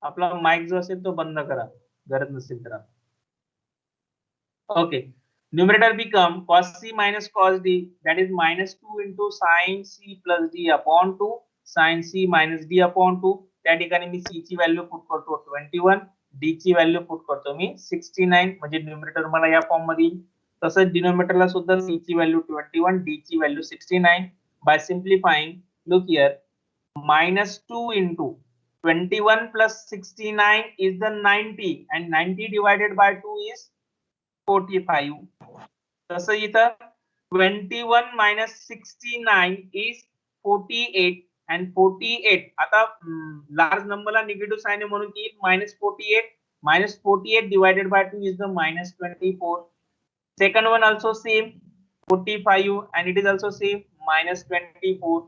आपला mic जो असेल तो बंद करा गरज नसेल तर. Okay. numerator become cos c minus cos d, that is minus 2 into sin c plus d upon 2 sin c minus d upon 2. त्या ठिकाणी मी c ची व्हॅल्यू पुट करतो 21, d ची व्हॅल्यू पुट करतो मी 69, म्हणजे न्यूमरेटर मला या फॉर्म मध्ये येईल. तसंच डिनोमिनेटरला सुद्धा c ची व्हॅल्यू 21, d ची value 69. By simplifying, look here, minus 2 into 21 plus 69 is the 90 and 90 divided by 2 is 45. तसं इथं 21 minus 69 is 48 and 48 आता लार्ज नंबरला निगेटिव्ह साइन आहे म्हणून की minus 48 divided by 2 is the minus 24. Second one also same 45 and it is also same minus 24.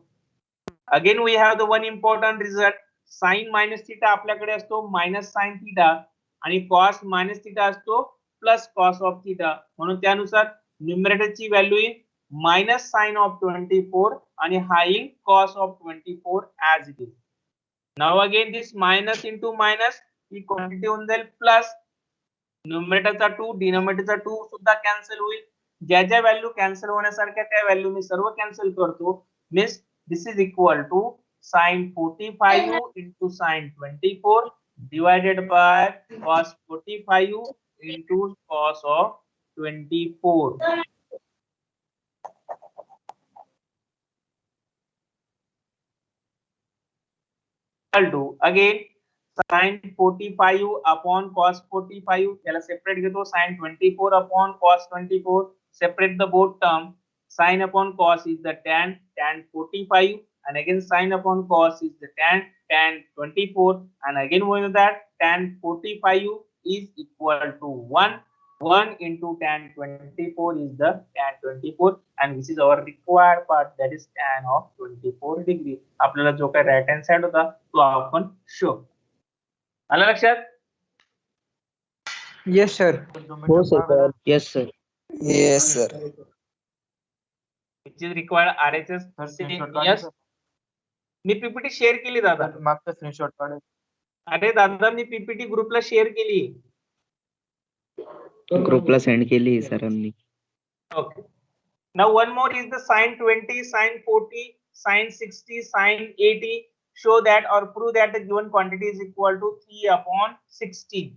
Again we have the one important result, sin minus theta आपल्याकडे असतो minus sin theta आणि cos minus theta असतो plus cos of theta. म्हणून त्यानुसार numerator ची value येईल minus sin of 24 आणि हा येईल cos of 24 as it is. Now again this minus into minus he quantity होऊन जाईल प्लस न्यूमरेटरचा 2 डिनोमिनेटरचा 2 सुद्धा कॅन्सल होईल. ज्या ज्या व्हॅल्यू कॅन्सल होण्यासारख्या त्या व्हॅल्यू मी सर्व कॅन्सल करतो. Means this is equal to sin 45 into sin 24 divided by cos 45 into cos of 24. Equal to again sin 45 upon cos 45 याला सेपरेट घेतो, sin 24 upon cos 24, separate the both term. Sin upon cos is the tan 45 and again sin upon cos is the tan 24 and again we know that tan 45 is equal to 1 into tan 24 is the tan 24 and this is our required part, that is tan of 24 degree. आपल्याला जो काही right hand side होता तो आपण show. आलं लक्षात? Yes, sir. हो sir. Yes, sir. Yes sir. which is required RHS. Yes, me PPT share केली दादा. मागचा स्क्रीनशॉट काढ. अरे दादा मी पीपीटी ग्रुपला शेअर केली. ग्रुपला सेंड केली सरांनी. Okay. Now one more is the sin 20, sin 40, sin 60, sin 80. Show that or prove that the given quantity is equal to 3 upon 16.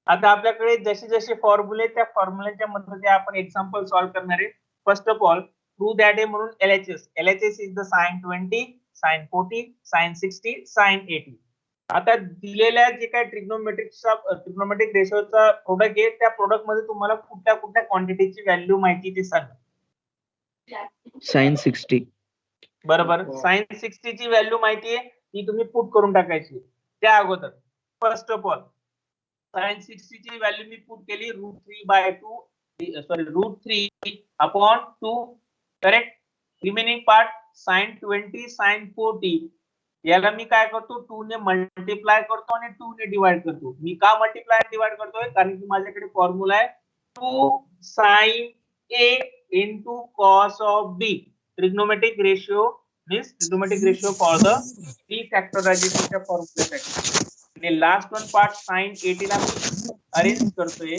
आता आपल्याकडे जसे जसे फॉर्म्युले त्या फॉर्म्युलेच्या मदतीने आपण एक्झाम्पल सॉल्व्ह करणार आहे. First of all prove that आहे म्हणून LHS is the sin 20, sin 40, sin 60, sin 80. आता दिलेल्या जे काही ट्रिग्नोमेट्रिक रेशोचा प्रोडक्ट आहे त्या प्रोडक्ट मध्ये तुम्हाला कुठल्या कुठल्या क्वांटिटीची व्हॅल्यू माहिती ते सांगा. sin 60. बरोबर, sin 60 ची व्हॅल्यू माहिती आहे ती तुम्ही पुट करून टाकायची. त्या अगोदर फर्स्ट ऑफ ऑल sin 60 ची व्हॅल्यू मी पुट केली √3 upon 2, correct. Remaining part sin 20, sin 40 याला मी काय करतो 2 ने मल्टिप्लाय करतो आणि 2 ने डिवाइड करतो. मी का मल्टिप्लाय डिवाइड करतोय कारण की माझ्याकडे फॉर्म्युला आहे 2 sin A into cos of B. Trigonometric ratio means trigonometric ratio for the B फॅक्टरायझेशनच्या फॉर्म्युल्यासाठी. आणि लास्ट वन पार्ट sin 80 ला मी अरेंज करतोय.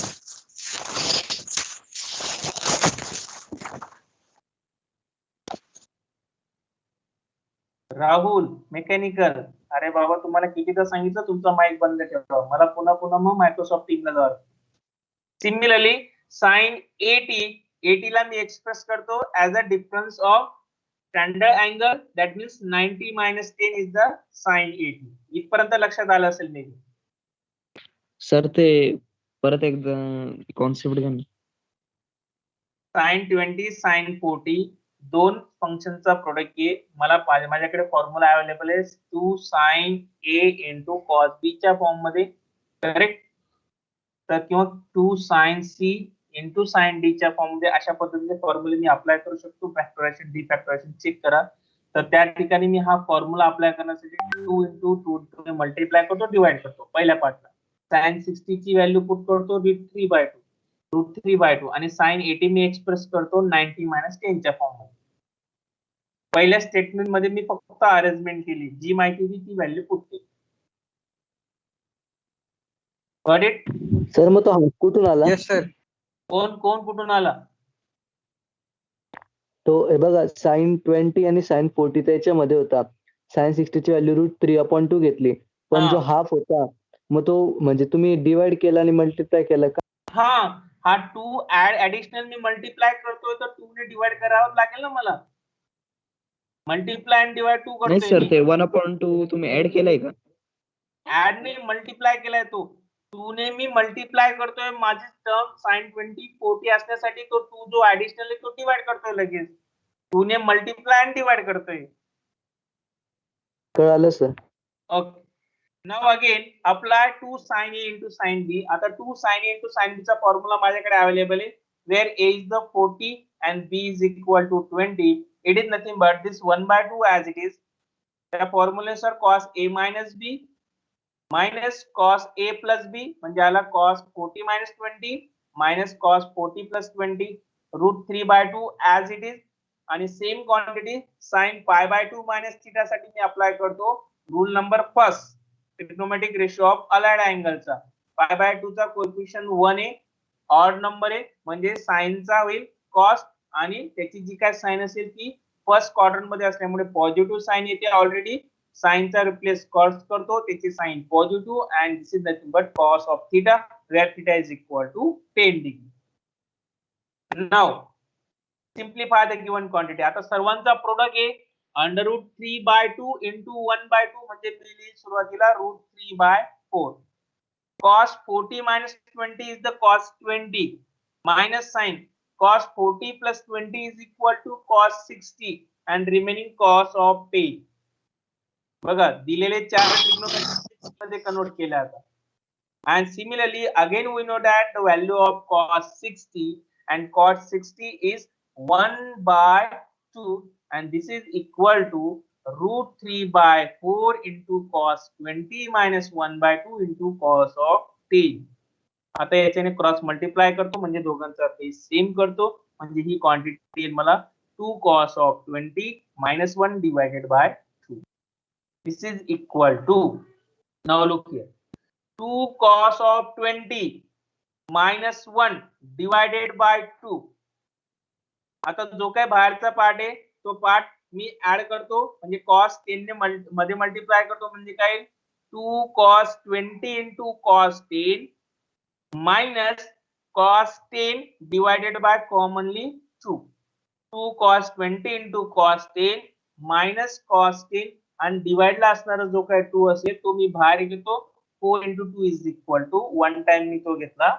राहुल मेकॅनिकल, अरे बाबा तुम्हाला कितीदा सांगितलं तुमचा माईक बंद ठेवा. मला पुन्हा मग मायक्रोसॉफ्ट टीमला जावं. सिमिलरली sin 80 ला मी एक्सप्रेस करतो as a difference of standard angle, that means 90 minus 10 is the sin 80. इथपर्यंत लक्षात आलं असेल मे. सर ते परत एकदा कॉन्सेप्ट घ्या ना. sin 20, sin 40 दोन फंक्शनचा प्रोडक्ट आहे. मला माझ्याकडे फॉर्म्युला अवेलेबल आहे 2 sin A into cos B च्या फॉर्म मध्ये, करेक्ट. तर किंवा 2 sin C into sin D च्या फॉर्म मध्ये अशा पद्धतीने फॉर्म्युले मी अप्लाय करू शकतो. फॅक्टरायझेशन डिफॅक्टरायझेशन चेक करा. तर त्या ठिकाणी मी हा फॉर्म्युला अप्लाय करण्यासाठी 2 into 2 ने मल्टिप्लाय करतो, डिवाइड करतो. पहिल्या पार्टला sin 60 ची व्हॅल्यू पुट करतो √3/2 आणि sin 80 मी एक्सप्रेस करतो 90 minus 10 च्या फॉर्म मध्ये. पहिल्या स्टेटमेंट मध्ये मी फक्त अरेंजमेंट केली, जी माहिती होती ती व्हॅल्यू पुट केली. Got it? सर मग तो कुठून आला? Yes, sir. कोण कोण कुठून आला? तो हे बघा साइन 20 आणि साइन 40 त्याच्यामध्ये होता. साइन 60 ची व्हॅल्यू √3/2 घेतली. पण जो हाफ होता मग तो म्हणजे तुम्ही डिवाइड केला आणि मल्टिप्लाय केला का? हा 2 ऍडिशनल मी मल्टिप्लाय करतोय तर 2 ने डिवाइड करावं लागेल ना मला. मल्टिप्लाय आणि डिवाइड 2 नाही करतोय सर मी. ते 1/2 तुम्ही ऍड केलाय का? ऍड ने मल्टिप्लाय केलाय तो. 2 ने मी मल्टिप्लाय करतोय माझी टर्म साइन 20 40 असण्यासाठी तो 2 जो ऍडिशनल आहे तो डिवाइड करतोय लगेच. 2 ने मल्टिप्लाय आणि डिवाइड करतोय. कळालं sir. Okay. Now again apply 2 sin A into sin B. आता 2 sin A into sin B चा फॉर्म्युला माझ्याकडे अवेलेबल आहे. Where A is the 40 and B is equal to 20. It is nothing but this 1/2 as it is. त्या फॉर्म्युलेनुसार cos A minus B minus cos A plus B म्हणजे आला cos 40 minus 20 minus cos 40 plus 20 √3/2 as it is. आणि same quantity sin π/2 minus theta साठी मी apply करतो rule number first trigonometric ratio of allied अँगलचा. π/2 चा coefficient 1 आहे, odd number आहे म्हणजे साइन चा होईल कॉस आणि त्याची जी काय साइन असेल ती फर्स्ट क्वाड्रंट मध्ये असल्यामुळे पॉझिटिव्ह साइन येते. ऑलरेडी साइनचा रिप्लेस कॉस करतो त्याची sine positive and this is nothing but cos of theta where theta is equal to 10 degree. Now simplify the given quantity. आता सर्वांचा प्रोडक्ट आहे √3/2 into 1/2 म्हणजे पहिली सुरुवातीला √3/4. cos 40 minus 20 is the cos 20 minus sin cos 40 plus 20 is equal to cos 60 and remaining cos of 10. बघा दिलेले चार trigonometric मध्ये कन्वर्ट केले आता. And similarly again we know that the value of cos 60 and cos 60 is 1/2 and this is equal to √3/4 into cos 20 minus 1/2 into cos of 10. आता याच्याने cross multiply करतो म्हणजे दोघांचा बेस सेम करतो म्हणजे ही क्वांटिटी मला 2 cos of 20 minus 1 divided by 2. This is equal to, now look here, 2 cos of 20 minus 1 divided by 2. आता जो काही बाहेरचा पार्ट आहे तो पार्ट मी ऍड करतो म्हणजे cos 10 ने मध्ये मल्टिप्लाय करतो म्हणजे काय 2 cos 20 into cos 10 minus cos 10 divided by commonly 2. 2 cos 20 into cos 10 minus cos 10 आणि डिवाइडला असणारा जो काही 2 असेल तो मी बाहेर घेतो. 4 into 2 is equal to 1 time मी तो घेतला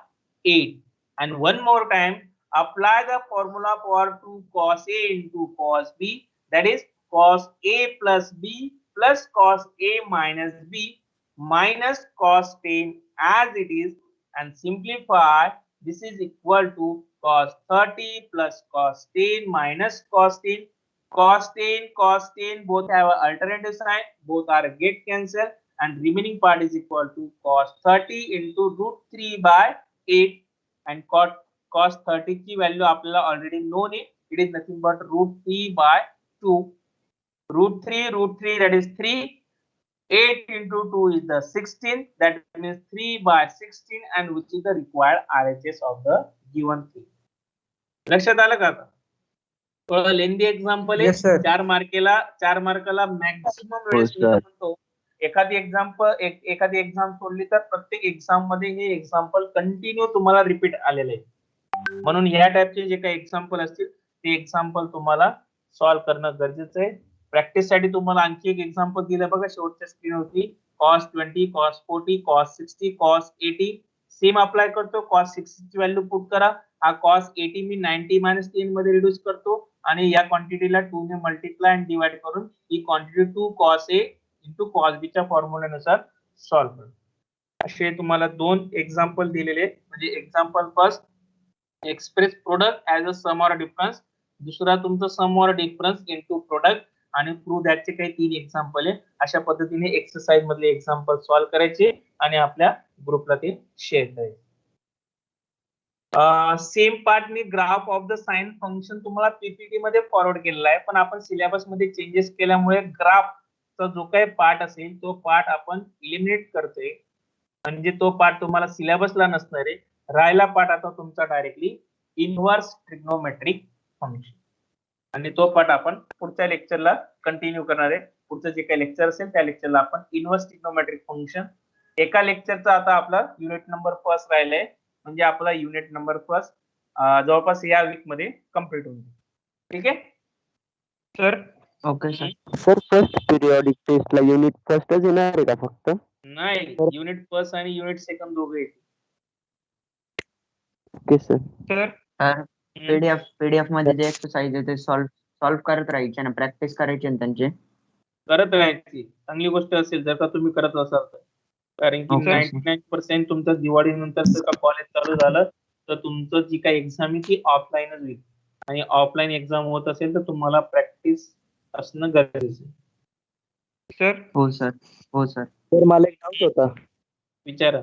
8 and one more time apply the formula for 2 cos A into cos B, that is cos A plus B plus cos A minus B minus cos 10 as it is and simplify. This is equal to cos 30 plus cos 10 minus cos 10. Cos 10 both have an alternative sign, both are get cancelled and remaining part is equal to cos 30 into √3/8 and cos 30 ची value आपल्याला already non आहे. It is nothing but √3/2. √3 that is 3. 8 into 2 is the 16, that means 3/16 and which is the required RHS of the given thing. लक्षात आलं का? आता थोडं लेंदी example आहे. Yes, sir. 4 मार्काला maximum वेळेस मी म्हणतो एखादी एक्झाम सोडली तर प्रत्येक एक्झाम मध्ये हे एक्झाम्पल कंटिन्यू तुम्हाला रिपीट आलेले आहे. म्हणून या टाइपचे जे काही एक्झाम्पल असतील ते एक्झाम्पल तुम्हाला सॉल्व्ह करणं गरजेचं आहे. प्रॅक्टिस साठी तुम्हाला आणखी एक एक्झाम्पल दिलं बघा शेवटच्या स्क्रीनवरती. cos 20 cos 40 cos 60 cos 80 same apply करतो. cos 60 ची व्हॅल्यू पुट करा. हा cos 80 मी 90 minus 10 मध्ये रिड्यूस करतो आणि या क्वांटिटीला 2 ने मल्टिप्लाय आणि डिवाइड करून ही quantity 2 cos A into cos B च्या फॉर्म्युल्यानुसार सॉल्व्ह करतो. असे तुम्हाला 2 एक्झाम्पल दिलेले म्हणजे example first express product as a sum or difference, दुसरा तुमचं sum or difference into product आणि प्रूव्ह दॅटचे काही 3 एक्झाम्पल आहे. अशा पद्धतीने एक्सरसाइज मधले एक्झाम्पल सॉल्व्ह करायचे आणि आपल्या ग्रुपला ते शेअर करायचे. Same part me graph of the sine function तुम्हाला पीपीटी मध्ये फॉरवर्ड केलेला आहे पण आपण सिलेबस मध्ये चेंजेस केल्यामुळे ग्राफचा जो काही पार्ट असेल तो पार्ट आपण इलिमिनेट करतोय म्हणजे तो पार्ट तुम्हाला सिलेबसला नसणार आहे. राहिला पाठ आता तुमचा डायरेक्टली इनव्हर्स ट्रिग्नोमेट्रिक फंक्शन, आणि तो पाठ आपण पुढच्या लेक्चरला कंटिन्यू करणार आहे. पुढचं जे काही लेक्चर असेल त्या लेक्चरला आपण इनव्हर्स ट्रिग्नोमेट्रिक फंक्शन, एका लेक्चरचा आता आपला युनिट नंबर फर्स्ट राहिलाय, म्हणजे आपला युनिट नंबर फर्स्ट जवळपास या वीक मध्ये कम्प्लीट होईल. ठीक आहे sir? Okay sir. Sir first periodic टेस्टला युनिट फर्स्टच येणार आहे का फक्त? नाही, युनिट फर्स्ट आणि युनिट सेकंड दोघे. Okay sir. Sir sir PDF मध्ये जे एक्सरसाइज आहे ते सॉल्व करत राहायचे ना, प्रॅक्टिस करायची ना त्यांची. करत राहायची चांगली गोष्ट असेल जर का तुम्ही करत असाल तर, कारण की Okay, sir. 99% तुमचं दिवाळी नंतर जर का कॉलेज चालू झालं तर तुमचं जी काही एक्झाम आहे ती ऑफलाईनच होईल, आणि ऑफलाईन एक्झाम होत असेल तर तुम्हाला प्रॅक्टिस असणं गरजेचं आहे. सर हो सर. हो सर. सर मला एक डाऊट होता. विचारा.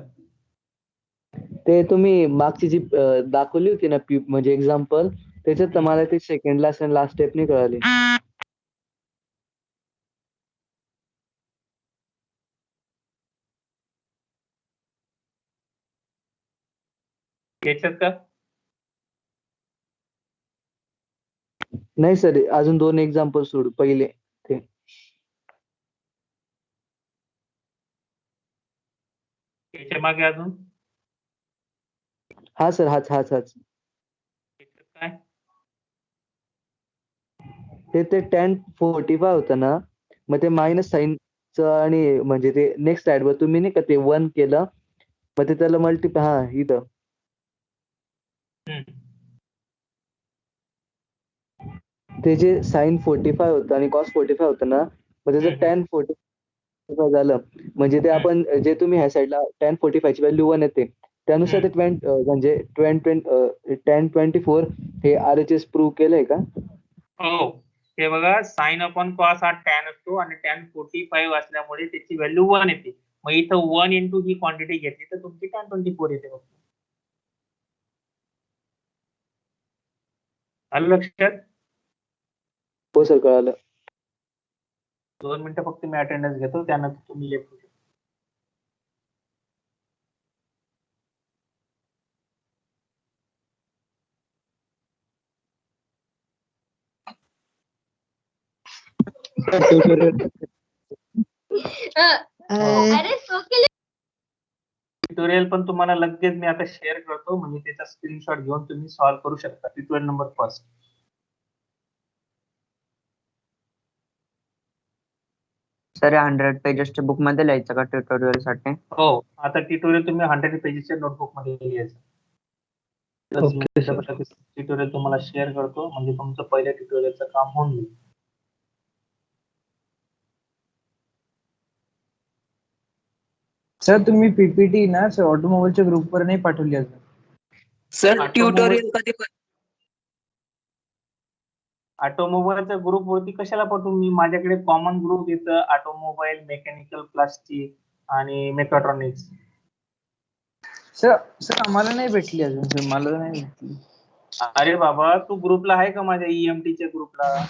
ते तुम्ही मागची जी दाखवली होती ना म्हणजे एक्झाम्पल, त्याच्यात मला ते सेकंड लास्ट आणि लास्ट स्टेप नाही कळाली. याच्यात का? नाही सर, अजून 2 एक्झाम्पल सोडू पहिले ते. याच्या मागे अजून हा सर, हाच. याच्यात काय? ते tan 45 होतं ना, मग ते मायनस साईनचं आणि म्हणजे ते नेक्स्ट साईडवर तुम्ही नाही का ते 1 केलं, मग ते त्याला इथं ते जे sin 45 होतं आणि cos 45 होतं ना, मग त्याचं tan 45 झालं, म्हणजे ते आपण जे तुम्ही ह्या साईडला tan 45 ची व्हॅल्यू 1 येते, त्यानुसार ते म्हणजे tan 24 हे RHS प्रूव्ह केलंय का? हो, हे बघा, साइन अपॉन कॉस हा टॅन असतो आणि टॅन 45 असल्यामुळे त्याची व्हॅल्यू 1 येते. मग इथं 1 इंटू ही क्वांटिटी घेतली तर तुमची टॅन 24 येते. आलं लक्षात? हो सर, कळालं. 2 मिनिटं फक्त मी अटेंडन्स घेतो, त्यानंतर तुम्ही लेफ्ट. ट्युटोरियल पण तुम्हाला लगेच मी आता शेअर करतो, म्हणजे त्याचा स्क्रीनशॉट घेऊन तुम्ही सॉल्व्ह करू शकता. Tutorial number first. सर 100 पेजेसच्या बुक मध्ये लिहायचं का ट्युटोरियल साठी? हो, आता ट्युटोरियल तुम्ही 100 पेजेसच्या नोटबुक मध्ये लिहायचं. ट्युटोरियल तुम्हाला शेअर करतो, म्हणजे तुमचं पहिल्या ट्युटोरियलचं काम होऊन जाईल. सर तुम्ही पीपीटी ना सर ऑटोमोबाईलच्या ग्रुपवर नाही पाठवली अजून. सर ट्युटोरियल कधी ऑटोमोबाईलच्या ग्रुप वरती कशाला पाठवू मी? माझ्याकडे कॉमन ग्रुप येतं, ऑटोमोबाईल, मेकॅनिकल, प्लास्टिक आणि मेकाट्रॉनिक्स. सर आम्हाला नाही भेटली अजून सर, मला नाही भेटली. अरे बाबा, तू ग्रुपला आहे का माझ्या ईएमटीच्या ग्रुपला?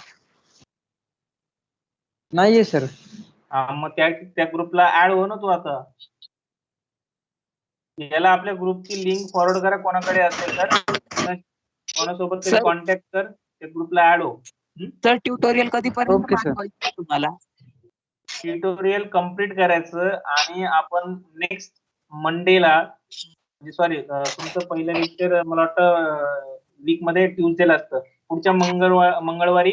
नाहीये सर. हा, मग त्या ग्रुपला ऍड हो ना तू आता. याला आपल्या ग्रुपची लिंक फॉरवर्ड करा कोणाकडे असेल तर, कोणासोबत तरी कॉन्टॅक्ट कर, त्या ग्रुपला ऍड हो. सर ट्युटोरियल कधीपर्यंत ओके सर. पाठवायचं तुम्हाला? ट्युटोरियल कम्प्लीट करायचं आणि आपण नेक्स्ट मंडेला, सॉरी, तुमचं पहिलं लेक्चर मला वाटतं वीक मध्ये ट्यूजडेला असतं. पुढच्या मंगळवारी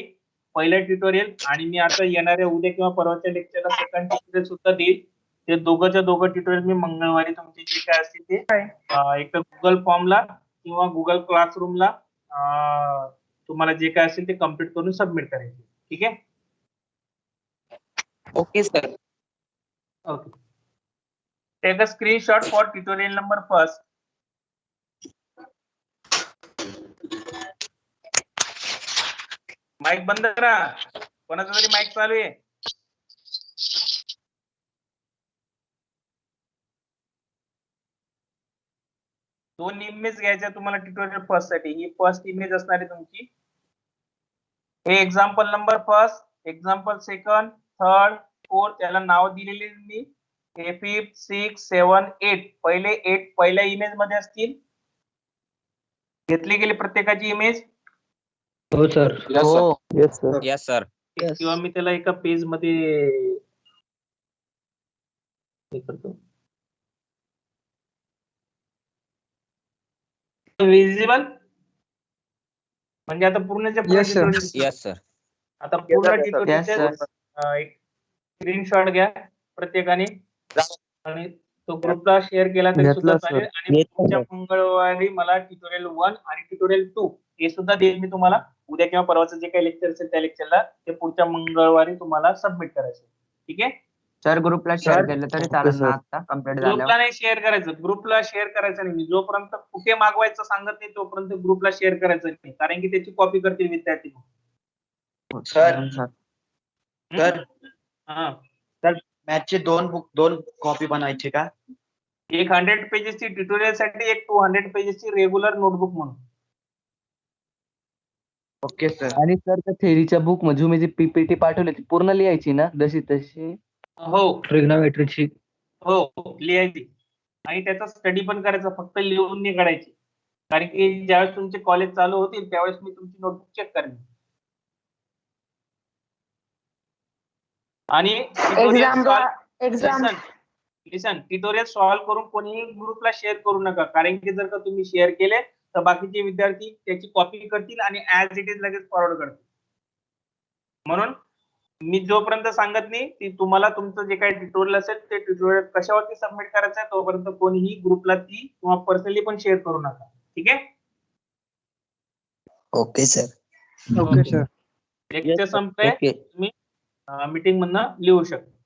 पहिलं ट्युटोरियल, आणि मी आता येणाऱ्या उद्या किंवा परवाच्या लेक्चरला सेकंड ट्युटोरियल सुद्धा देईल. ते दोघं ट्युटोरियल मी मंगळवारी तुमची जे काय असतील ते एक तर गुगल फॉर्मला किंवा गुगल क्लासरूमला तुम्हाला जे काय असेल ते कम्प्लीट करून सबमिट करायचे. ठीक आहे? Okay sir. Okay. Take a screenshot for tutorial number first. Mic बंद करा, कोणाचा तरी माईक चालू आहे. दोन इमेज घ्यायच्या तुम्हाला ट्युटोरियल फर्स्ट साठी. ही फर्स्ट इमेज असणार आहे तुमची. हे example number first, example second, third, fourth, याला नाव दिलेले मी. हे 5th, 6th, 7th, 8th. पहिले 8 पहिल्या इमेज मध्ये असतील, घेतली गेली प्रत्येकाची इमेज हो सर. हो yes sir. Yes, sir. Yes. किंवा मी त्याला एका पेज मध्ये हे करतो. विजिबल म्हणजे आता पूर्णच्या पूर्ण Yes, sir. tutorial- Yes, sir. आता पूर्ण Yes, tutorial sir. एक स्क्रीनशॉट घ्या प्रत्येकाने आणि तो ग्रुपला शेअर केला तरी सुद्धा घेतला, चालेल. sir. आणि पुढच्या मंगळवारी मला ट्युटोरियल 1 आणि ट्युटोरियल 2 हे सुद्धा देईल मी तुम्हाला. उद्या किंवा परवाचं जे काही लेक्चर असेल त्या लेक्चरला ते पुढच्या मंगळवारी तुम्हाला सबमिट करायचं. ठीक आहे. सर ग्रुपला शेअर केलं तरी चालेल sir. ना आता कम्प्लीट झाल्यावर. ग्रुपला नाही शेअर करायचं. ग्रुपला शेअर करायचं नाही. मी जोपर्यंत कुठे मागवायचं सांगत नाही तोपर्यंत ग्रुपला शेअर करायचं नाही. कारण की त्याची कॉपी करतील विद्यार्थी. चालेल, sir. सर हा. मॅथचे दोन कॉपी बनायचे का? एक 100 पेजेसची ट्युटोरियल साठी, एक 200 पेजेसची रेग्युलर नोटबुक म्हणून. Okay sir. आणि सर त्या थेरीच्या बुक मध्ये मी जी पीपीटी पाठवली ती पूर्ण लिहायची ना जशी तशी? हो ट्रिग्नोमेट्रीची. हो लिहायची आणि त्याचा स्टडी पण करायचा. फक्त लिहून नाही काढायची. कारण की ज्यावेळेस तुमचे कॉलेज चालू होतील त्यावेळेस मी तुमची नोटबुक चेक करेन. आणि लिसन ट्युटोरियल सॉल्व्ह करून कोणीही ग्रुपला शेअर करू नका. कारण की जर का तुम्ही शेअर केले तर बाकीचे विद्यार्थी त्याची कॉपी करतील आणि ऍज इट इज लगेच फॉरवर्ड करतील. म्हणून मी जोपर्यंत सांगत नाही ती तुम्हाला तुमचं जे काही ट्युटोरियल असेल ते ट्युटोरियल कशावरती सबमिट करायचं आहे तोपर्यंत कोणीही ग्रुपला ती किंवा पर्सनली पण शेअर करू नका. ठीक आहे. Okay sir. Okay sir. Lecture संपले. Okay. तुम्ही मीटिंग मधनं लिहू शकता.